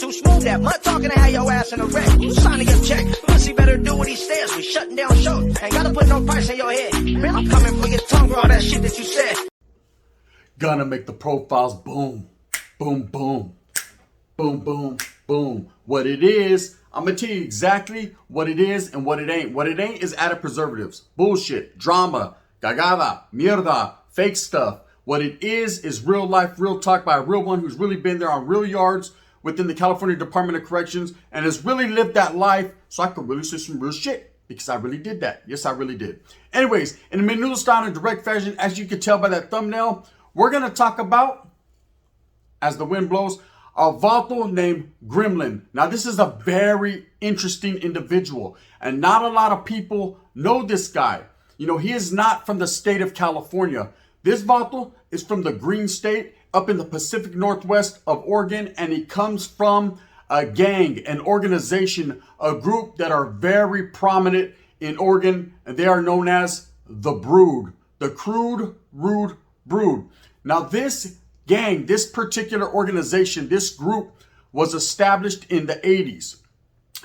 too smooth, that mud talking to have your ass in a wreck. Who's signing your check? Pussy better do what he says. We shutting down shows. Ain't gotta put no price in your head. Man, I'm coming for your tongue for all that shit that you said. Gonna make the profiles boom, boom, boom, boom, boom, boom. What it is, I'm gonna tell you exactly what it is and what it ain't. What it ain't is added preservatives, bullshit, drama, cagada, mierda, fake stuff. What it is real life, real talk by a real one who's really been there on real yards within the California Department of Corrections and has really lived that life, so I can really say some real shit because I really did that. Yes, I really did. Anyways, in a menudo style and direct fashion, as you can tell by that thumbnail, we're gonna talk about, as the wind blows, a vato named Gremlin. Now, this is a very interesting individual, and not a lot of people know this guy. You know, he is not from the state of California. This vato is from the Green State up in the Pacific Northwest of Oregon, and he comes from a gang, an organization, a group that are very prominent in Oregon, and they are known as the Brood, the Crude Rude Brood. Now, this gang, this particular organization, this group was established in the 80s,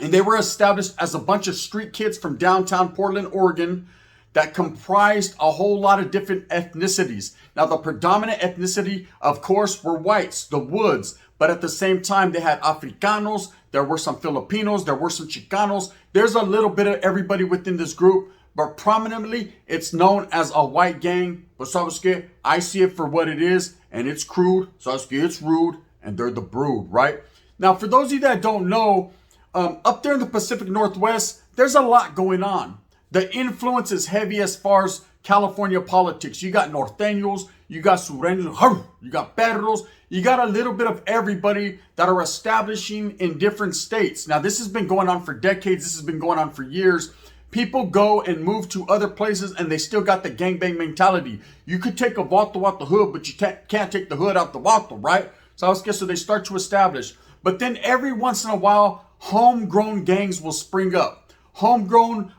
and they were established as a bunch of street kids from downtown Portland, Oregon, that comprised a whole lot of different ethnicities. Now, the predominant ethnicity, of course, were whites, the Woods, but at the same time, they had Africanos, there were some Filipinos, there were some Chicanos. There's a little bit of everybody within this group, but prominently, it's known as a white gang. But sabes que, I see it for what it is, and it's crude, sabes que, it's rude, and they're the Brood, right? Now, for those of you that don't know, up there in the Pacific Northwest, there's a lot going on. The influence is heavy as far as California politics. You got norteños, you got sureños, you got perros, you got a little bit of everybody that are establishing in different states. Now, this has been going on for decades. This has been going on for years. People go and move to other places and they still got the gangbang mentality. You could take a vato out the hood, but you can't take the hood out the vato, right? So they start to establish. But then every once in a while, homegrown gangs will spring up. Homegrown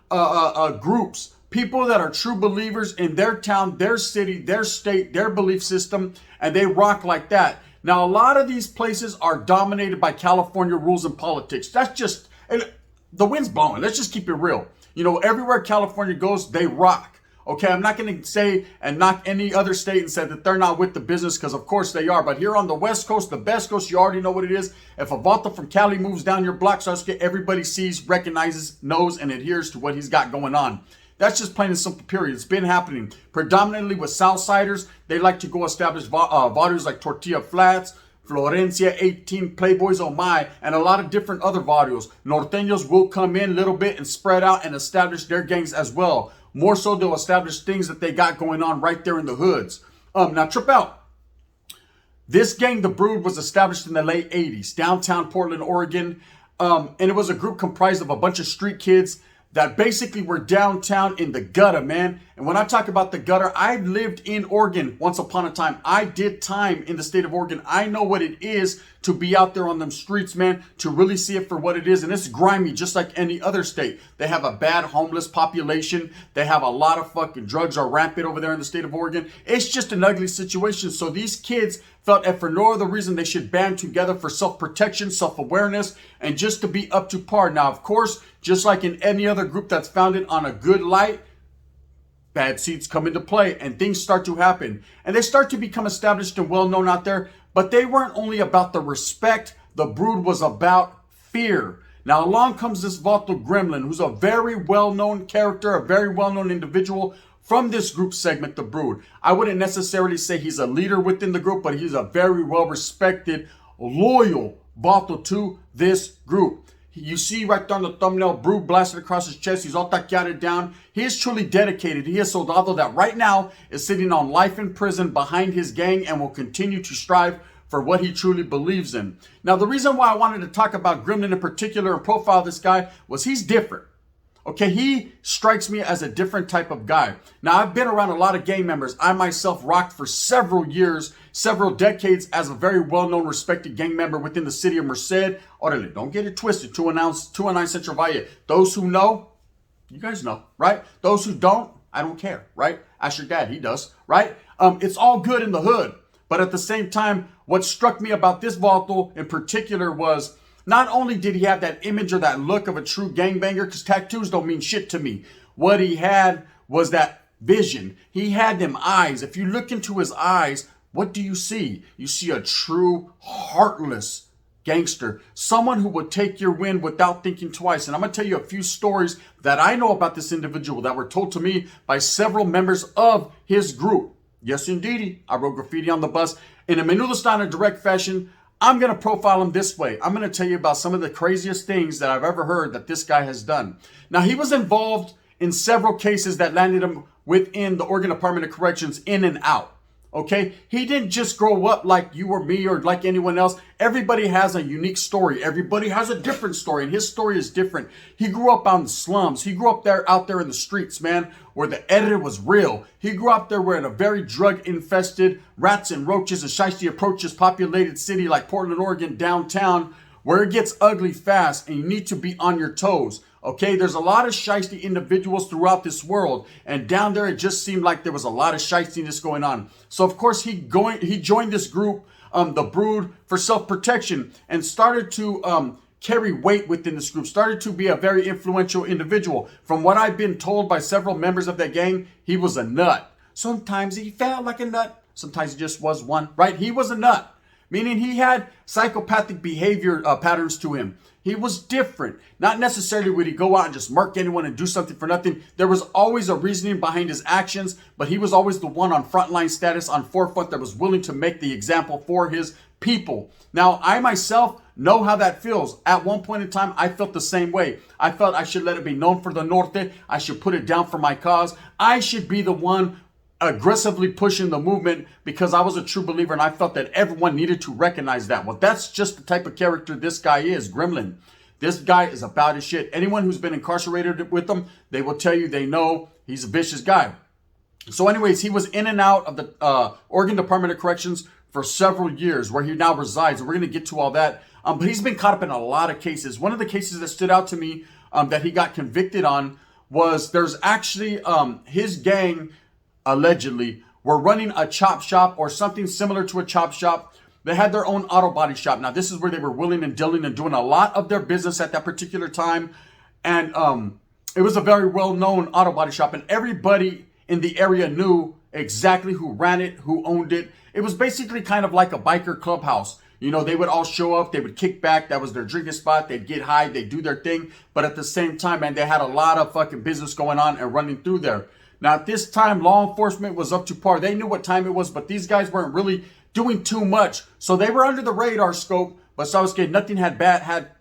groups, people that are true believers in their town, their city, their state, their belief system, and they rock like that. Now, a lot of these places are dominated by California rules and politics. That's just, and the wind's blowing. Let's just keep it real. You know, everywhere California goes, they rock. Okay, I'm not going to say and knock any other state and say that they're not with the business, because of course they are. But here on the West Coast, the best coast, you already know what it is. If a vato from Cali moves down your block, so everybody sees, recognizes, knows, and adheres to what he's got going on. That's just plain and simple, period. It's been happening predominantly with Southsiders. They like to go establish vatos like Tortilla Flats, Florencia 18, Playboys Oh My, and a lot of different other barrios. Norteños will come in a little bit and spread out and establish their gangs as well. More so, they'll establish things that they got going on right there in the hoods. Now, trip out. This gang, the Brood, was established in the late 80s, downtown Portland, Oregon. And it was a group comprised of a bunch of street kids that basically were downtown in the gutter, man. And when I talk about the gutter, I lived in Oregon once upon a time. I did time in the state of Oregon. I know what it is to be out there on them streets, man, to really see it for what it is. And it's grimy, just like any other state. They have a bad homeless population. They have a lot of fucking drugs are rampant over there in the state of Oregon. It's just an ugly situation. So these kids felt that for no other reason they should band together for self-protection, self-awareness, and just to be up to par. Now, of course, just like in any other group that's founded on a good light, bad seeds come into play and things start to happen. And they start to become established and well-known out there. But they weren't only about the respect. The Brood was about fear. Now, along comes this vato Gremlin, who's a very well-known character, a very well-known individual from this group segment, the Brood. I wouldn't necessarily say he's a leader within the group, but he's a very well-respected, loyal vato to this group. You see right there on the thumbnail, Brood blasted across his chest. He's all taquiated down. He is truly dedicated. He is soldado that right now is sitting on life in prison behind his gang and will continue to strive for what he truly believes in. Now, the reason why I wanted to talk about Gremlin in particular and profile this guy was he's different. Okay, he strikes me as a different type of guy. Now, I've been around a lot of gang members. I myself rocked for several years, several decades as a very well-known, respected gang member within the city of Merced. Orale, don't get it twisted. 209 Central Valle. Those who know, you guys know, right? Those who don't, I don't care, right? Ask your dad, he does, right? It's all good in the hood. But at the same time, what struck me about this vato in particular was Not only did he have that image or that look of a true gangbanger, because tattoos don't mean shit to me. What he had was that vision. He had them eyes. If you look into his eyes, what do you see? You see a true, heartless gangster. Someone who would take your win without thinking twice. And I'm going to tell you a few stories that I know about this individual that were told to me by several members of his group. Yes, indeedy. I wrote graffiti on the bus. In a Menudo style and direct fashion, I'm going to profile him this way. I'm going to tell you about some of the craziest things that I've ever heard that this guy has done. Now, he was involved in several cases that landed him within the Oregon Department of Corrections in and out. Okay, he didn't just grow up like you or me or like anyone else. Everybody has a unique story. Everybody has a different story, and his story is different. He grew up on the slums. He grew up out there in the streets, man, where the editor was real. He grew up there where in a very drug-infested, rats and roaches and shiesty approaches populated city like Portland, Oregon, downtown, where it gets ugly fast and you need to be on your toes. Okay, there's a lot of shiesty individuals throughout this world, and down there it just seemed like there was a lot of shiestiness going on. So of course he joined this group, the Brood, for self-protection, and started to carry weight within this group, started to be a very influential individual. From what I've been told by several members of that gang, he was a nut. Sometimes he felt like a nut, sometimes he just was one, right? He was a nut, meaning he had psychopathic behavior patterns to him. He was different. Not necessarily would he go out and just murk anyone and do something for nothing. There was always a reasoning behind his actions, but he was always the one on frontline status, on forefront, that was willing to make the example for his people. Now, I myself know how that feels. At one point in time, I felt the same way. I felt I should let it be known for the Norte. I should put it down for my cause. I should be the one aggressively pushing the movement because I was a true believer and I felt that everyone needed to recognize that. Well, that's just the type of character this guy is, Gremlin. This guy is about his shit. Anyone who's been incarcerated with him, they will tell you they know he's a vicious guy. So anyways, he was in and out of the Oregon Department of Corrections for several years, where he now resides. And we're going to get to all that. But he's been caught up in a lot of cases. One of the cases that stood out to me that he got convicted on was there's actually his gang allegedly were running a chop shop or something similar to a chop shop. They had their own auto body shop. Now, this is where they were willing and dealing and doing a lot of their business at that particular time. And it was a very well-known auto body shop, and everybody in the area knew exactly who ran it, who owned it. It was basically kind of like a biker clubhouse. You know, they would all show up, they would kick back, that was their drinking spot, they'd get high, they'd do their thing. But at the same time, man, they had a lot of fucking business going on and running through there. Now, at this time, law enforcement was up to par. They knew what time it was, but these guys weren't really doing too much. So they were under the radar scope, but Sasuke, nothing had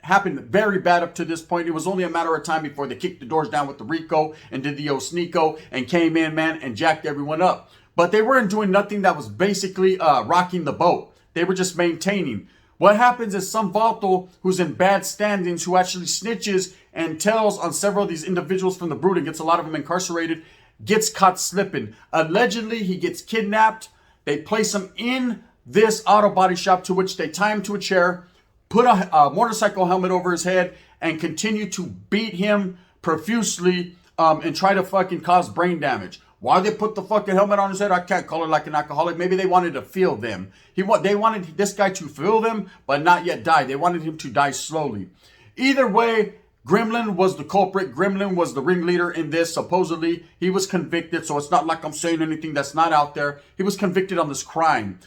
happened very bad up to this point. It was only a matter of time before they kicked the doors down with the Rico and did the Sneeko and came in, man, and jacked everyone up. But they weren't doing nothing that was basically rocking the boat. They were just maintaining. What happens is some Vato who's in bad standings, who actually snitches and tells on several of these individuals from the Brood and gets a lot of them incarcerated, gets caught slipping. Allegedly, he gets kidnapped. They place him in this auto body shop, to which they tie him to a chair, put a motorcycle helmet over his head, and continue to beat him profusely and try to fucking cause brain damage. Why they put the fucking helmet on his head, I can't call it like an alcoholic. Maybe they wanted to feel them. They wanted this guy to feel them, but not yet die. They wanted him to die slowly. Either way, Gremlin was the culprit. Gremlin was the ringleader in this. Supposedly, he was convicted, so it's not like I'm saying anything that's not out there. He was convicted on this crime.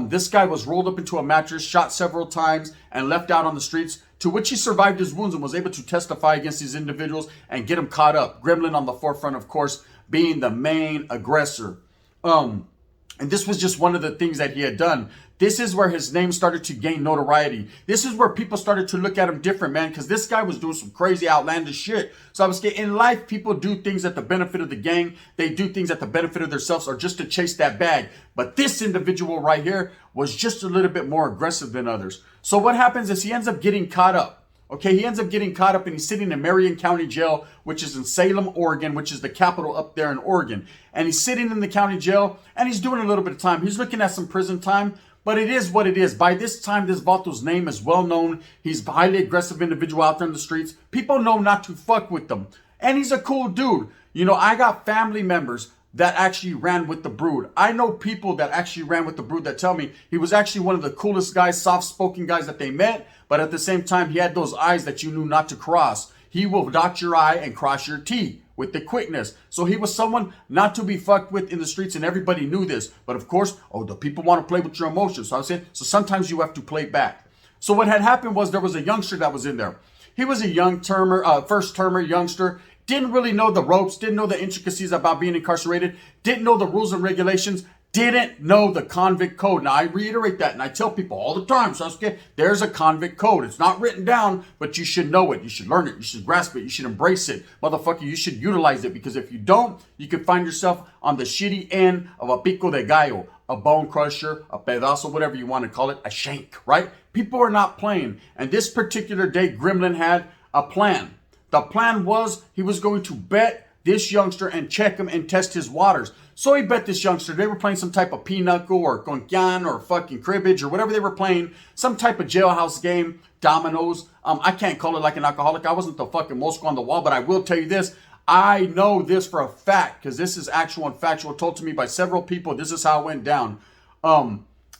This guy was rolled up into a mattress, shot several times, and left out on the streets, to which he survived his wounds and was able to testify against these individuals and get them caught up. Gremlin on the forefront, of course, being the main aggressor. And this was just one of the things that he had done. This is where his name started to gain notoriety. This is where people started to look at him different, man, because this guy was doing some crazy, outlandish shit. So I was getting, in life, people do things at the benefit of the gang. They do things at the benefit of themselves or just to chase that bag. But this individual right here was just a little bit more aggressive than others. So what happens is he ends up getting caught up. Okay, he ends up getting caught up and he's sitting in Marion County Jail, which is in Salem, Oregon, which is the capital up there in Oregon. And he's sitting in the county jail and he's doing a little bit of time. He's looking at some prison time, but it is what it is. By this time, this Vato's name is well known. He's a highly aggressive individual out there in the streets. People know not to fuck with him. And he's a cool dude. You know, I got family members that actually ran with the Brood. I know people that actually ran with the Brood that tell me he was actually one of the coolest guys, soft-spoken guys that they met, but at the same time, he had those eyes that you knew not to cross. He will dot your I and cross your T with the quickness. So he was someone not to be fucked with in the streets, and everybody knew this. But of course, the people want to play with your emotions. So I said, so sometimes you have to play back. So what had happened was there was a youngster that was in there. He was a first-termer youngster. Didn't really know the ropes, didn't know the intricacies about being incarcerated, didn't know the rules and regulations, didn't know the convict code. Now, I reiterate that, and I tell people all the time, Sasuke, there's a convict code. It's not written down, but you should know it. You should learn it. You should grasp it. You should embrace it. Motherfucker, you should utilize it, because if you don't, you can find yourself on the shitty end of a pico de gallo, a bone crusher, a pedazo, whatever you want to call it, a shank, right? People are not playing. And this particular day, Gremlin had a plan. The plan was he was going to bet this youngster and check him and test his waters. So he bet this youngster. They were playing some type of pinochle or conquian or fucking cribbage or whatever they were playing. Some type of jailhouse game, dominoes. I can't call it like an alcoholic. I wasn't the fucking Moscow on the wall, but I will tell you this. I know this for a fact, because this is actual and factual, told to me by several people. This is how it went down.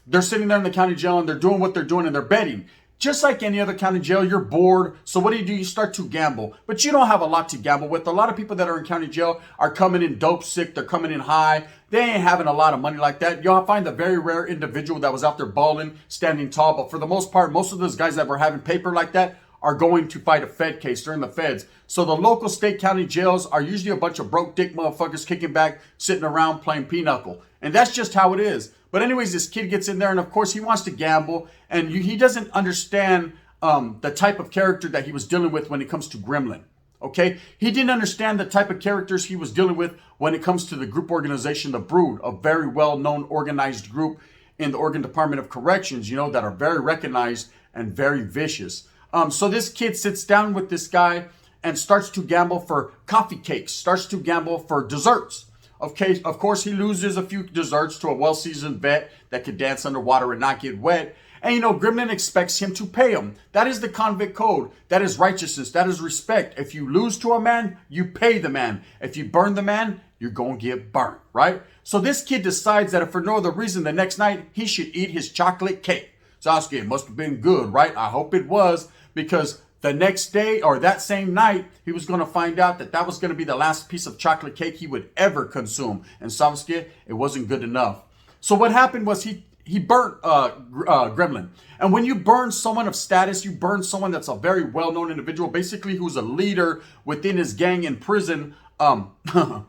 They're sitting there in the county jail and they're doing what they're doing and they're betting. Just like any other county jail, you're bored. So what do? You start to gamble. But you don't have a lot to gamble with. A lot of people that are in county jail are coming in dope sick. They're coming in high. They ain't having a lot of money like that. You'll find the very rare individual that was out there balling, standing tall. But for the most part, most of those guys that were having paper like that are going to fight a Fed case. They're in the feds. So the local state county jails are usually a bunch of broke dick motherfuckers kicking back, sitting around playing pinochle. And that's just how it is. But anyways, this kid gets in there, and of course he wants to gamble, and he doesn't understand the type of character that he was dealing with when it comes to Gremlin. Okay, he didn't understand the type of characters he was dealing with when it comes to the group organization, the Brood, a very well-known organized group in the Oregon Department of Corrections, that are very recognized and very vicious. So this kid sits down with this guy and starts to gamble for coffee cakes, starts to gamble for desserts. Okay, of course, he loses a few desserts to a well-seasoned vet that could dance underwater and not get wet. And, Gremlin expects him to pay him. That is the convict code. That is righteousness. That is respect. If you lose to a man, you pay the man. If you burn the man, you're going to get burnt, right? So this kid decides that if for no other reason, the next night, he should eat his chocolate cake. Sasuke, it must have been good, right? I hope it was, because the next day, or that same night, he was going to find out that was going to be the last piece of chocolate cake he would ever consume. And Sasuke, it wasn't good enough. So what happened was he burnt Gremlin. And when you burn someone of status, you burn someone that's a very well-known individual, basically who's a leader within his gang in prison, the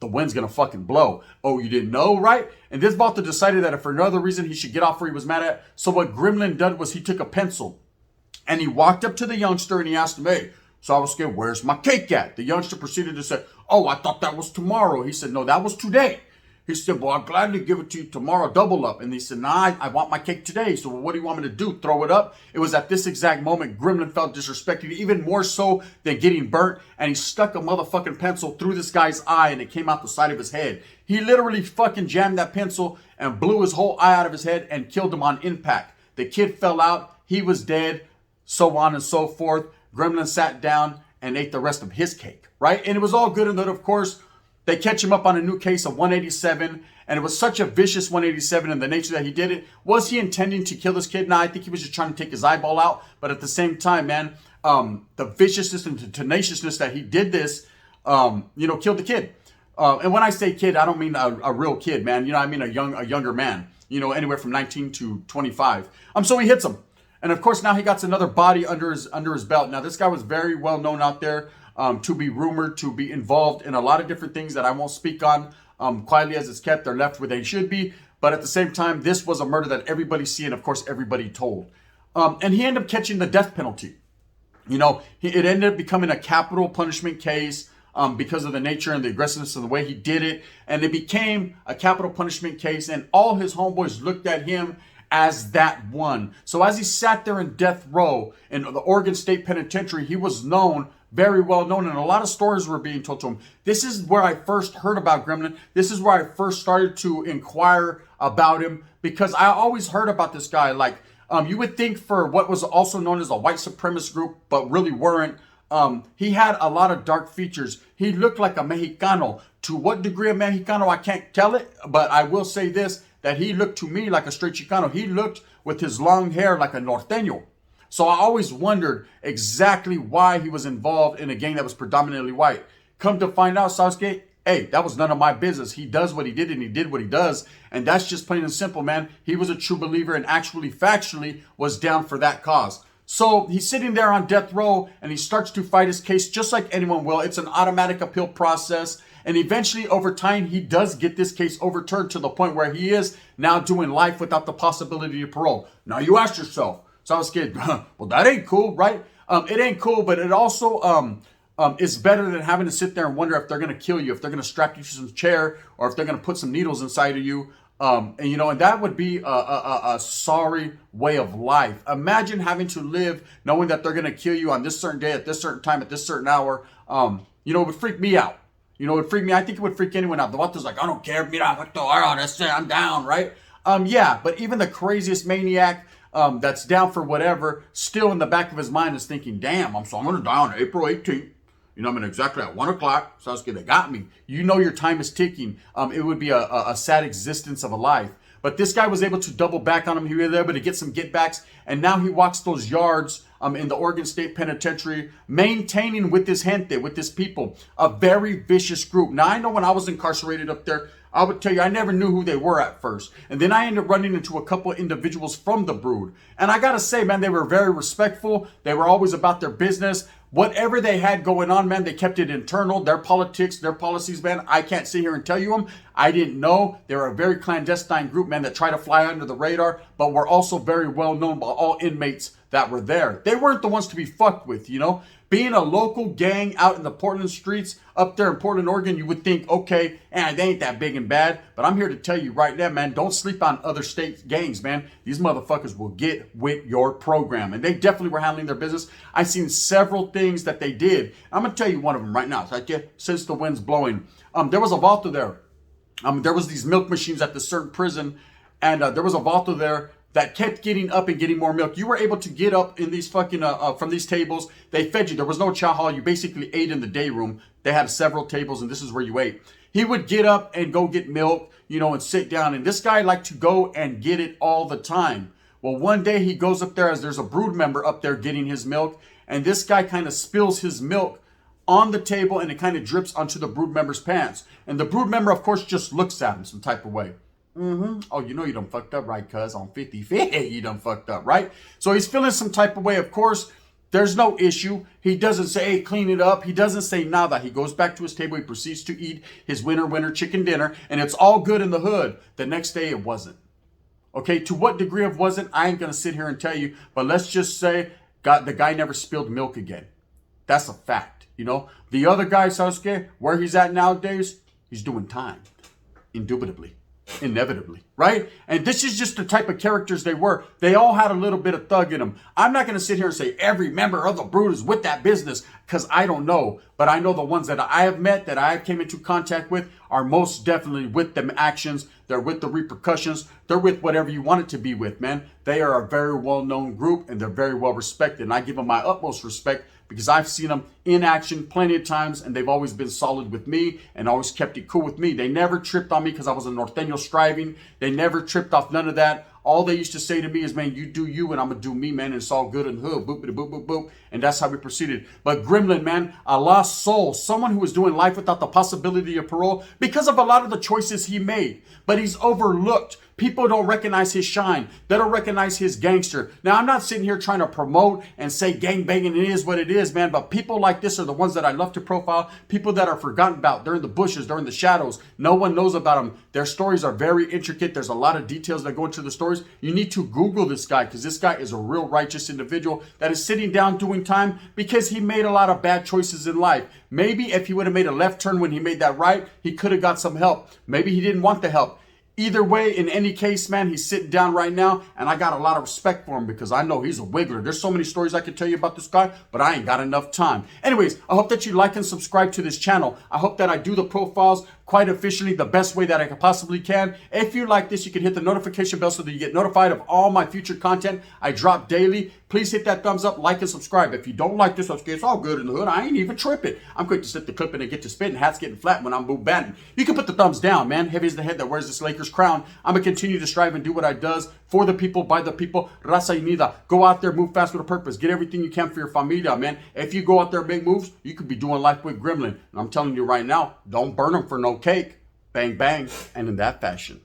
wind's going to fucking blow. Oh, you didn't know, right? And this Balta decided that if for no other reason he should get off where he was mad at. So what Gremlin did was he took a pencil and he walked up to the youngster and he asked him, hey, Sasuke, where's my cake at? The youngster proceeded to say, oh, I thought that was tomorrow. He said, no, that was today. He said, well, I'll gladly give it to you tomorrow, double up. And he said, nah, I want my cake today. So what do you want me to do? Throw it up? It was at this exact moment Gremlin felt disrespected, even more so than getting burnt. And he stuck a motherfucking pencil through this guy's eye and it came out the side of his head. He literally fucking jammed that pencil and blew his whole eye out of his head and killed him on impact. The kid fell out. He was dead. So on and so forth. Gremlin sat down and ate the rest of his cake, right? And it was all good. And then, of course, they catch him up on a new case of 187. And it was such a vicious 187 in the nature that he did it. Was he intending to kill this kid? No, I think he was just trying to take his eyeball out. But at the same time, man, the viciousness and the tenaciousness that he did this, killed the kid. And when I say kid, I don't mean a real kid, man. I mean a younger man, anywhere from 19 to 25. So he hits him. And of course, now he got another body under his belt. Now, this guy was very well known out there to be rumored to be involved in a lot of different things that I won't speak on. Quietly as it's kept, they're left where they should be. But at the same time, this was a murder that everybody see and, of course, everybody told. And he ended up catching the death penalty. It ended up becoming a capital punishment case because of the nature and the aggressiveness of the way he did it. And it became a capital punishment case. And all his homeboys looked at him as that one. So as he sat there in death row in the Oregon State Penitentiary, he was known, very well known, and a lot of stories were being told to him. This is where I first heard about Gremlin. This is where I first started to inquire about him, because I always heard about this guy. Like, you would think for what was also known as a white supremacist group, but really weren't. He had a lot of dark features. He looked like a Mexicano To what degree of Mexicano, I can't tell it, but I will say this, that he looked to me like a straight Chicano. He looked with his long hair like a norteño. So I always wondered exactly why he was involved in a gang that was predominantly white. Come to find out, Sasuke, hey, that was none of my business. He does what he did and he did what he does. And that's just plain and simple, man. He was a true believer and actually, factually, was down for that cause. So he's sitting there on death row and he starts to fight his case just like anyone will. It's an automatic appeal process. And eventually, over time, he does get this case overturned to the point where he is now doing life without the possibility of parole. Now you ask yourself, so I was kidding, well, that ain't cool, right? It ain't cool, but it also is better than having to sit there and wonder if they're going to kill you, if they're going to strap you to some chair, or if they're going to put some needles inside of you. And that would be a sorry way of life. Imagine having to live knowing that they're going to kill you on this certain day, at this certain time, at this certain hour. It would freak me out. It would freak me. I think it would freak anyone out. The Vato's like, I don't care. Mira, that's it. I'm down, right? Yeah, but even the craziest maniac that's down for whatever, still in the back of his mind is thinking, damn, I'm going to die on April 18th. Exactly at 1 o'clock. Sasuke, they got me. Your time is ticking. It would be a sad existence of a life. But this guy was able to double back on him. He was able to get some get backs. And now he walks those yards in the Oregon State Penitentiary, maintaining with his gente, with his people, a very vicious group. Now, I know when I was incarcerated up there, I would tell you, I never knew who they were at first. And then I ended up running into a couple of individuals from the Brood. And I got to say, man, they were very respectful. They were always about their business. Whatever they had going on, man, they kept it internal. Their politics, their policies, man, I can't sit here and tell you them. I didn't know. They were a very clandestine group, man, that tried to fly under the radar, but were also very well known by all inmates that were there. They weren't the ones to be fucked with, Being a local gang out in the Portland streets, up there in Portland, Oregon, you would think, okay, they ain't that big and bad. But I'm here to tell you right now, man, don't sleep on other state gangs, man. These motherfuckers will get with your program. And they definitely were handling their business. I've seen several things that they did. I'm going to tell you one of them right now. It's like, since the wind's blowing. There was a vaulter there. There was these milk machines at this certain prison. And there was a vaulter there that kept getting up and getting more milk. You were able to get up in these fucking, from these tables. They fed you. There was no chow hall. You basically ate in the day room. They had several tables and this is where you ate. He would get up and go get milk, and sit down. And this guy liked to go and get it all the time. Well, one day he goes up there as there's a Brood member up there getting his milk. And this guy kind of spills his milk on the table and it kind of drips onto the Brood member's pants. And the Brood member, of course, just looks at him some type of way. Oh, you done fucked up, right, cuz? On 50-50, you done fucked up, right? So he's feeling some type of way. Of course, there's no issue. He doesn't say, hey, clean it up. He doesn't say nada. He goes back to his table. He proceeds to eat his winter chicken dinner. And it's all good in the hood. The next day, it wasn't. Okay, to what degree of wasn't, I ain't going to sit here and tell you. But let's just say the guy never spilled milk again. That's a fact, The other guy, Sasuke, where he's at nowadays, he's doing time. Indubitably. Inevitably, right? And this is just the type of characters they were. They all had a little bit of thug in them. I'm not going to sit here and say every member of the Brood is with that business because I don't know. But I know the ones that I have met, that I came into contact with, are most definitely with them actions. They're with the repercussions. They're with whatever you want it to be with, man. They are a very well-known group and they're very well respected. And I give them my utmost respect because I've seen them in action plenty of times and they've always been solid with me and always kept it cool with me. They never tripped on me because I was a norteño striving. They never tripped off none of that. All they used to say to me is, man, you do you and I'm going to do me, man. And it's all good in the hood. Boop, boop, boop, boop, boop. And that's how we proceeded. But Gremlin, man, a lost soul. Someone who was doing life without the possibility of parole because of a lot of the choices he made. But he's overlooked. People don't recognize his shine. They don't recognize his gangster. Now, I'm not sitting here trying to promote and say gangbanging. It is what it is, man. But people like this are the ones that I love to profile. People that are forgotten about. They're in the bushes. They're in the shadows. No one knows about them. Their stories are very intricate. There's a lot of details that go into the stories. You need to Google this guy because this guy is a real righteous individual that is sitting down doing time because he made a lot of bad choices in life. Maybe if he would have made a left turn when he made that right, he could have got some help. Maybe he didn't want the help. Either way, in any case, man, he's sitting down right now, and I got a lot of respect for him because I know he's a wiggler. There's so many stories I could tell you about this guy, but I ain't got enough time. Anyways, I hope that you like and subscribe to this channel. I hope that I do the profiles quite officially the best way that I possibly can. If you like this, you can hit the notification bell so that you get notified of all my future content I drop daily. Please hit that thumbs up, like, and subscribe. If you don't like this, it's all good in the hood. I ain't even tripping. I'm quick to sit the clipping and get to spitting. Hats getting flat when I'm boom batting. You can put the thumbs down, man. Heavy is the head that wears this Lakers crown. I'm going to continue to strive and do what I does for the people, by the people. Raza unida. Go out there, move fast with a purpose. Get everything you can for your familia, man. If you go out there and make moves, you could be doing life with Gremlin. And I'm telling you right now, don't burn them for no cake. Bang, bang. And in that fashion.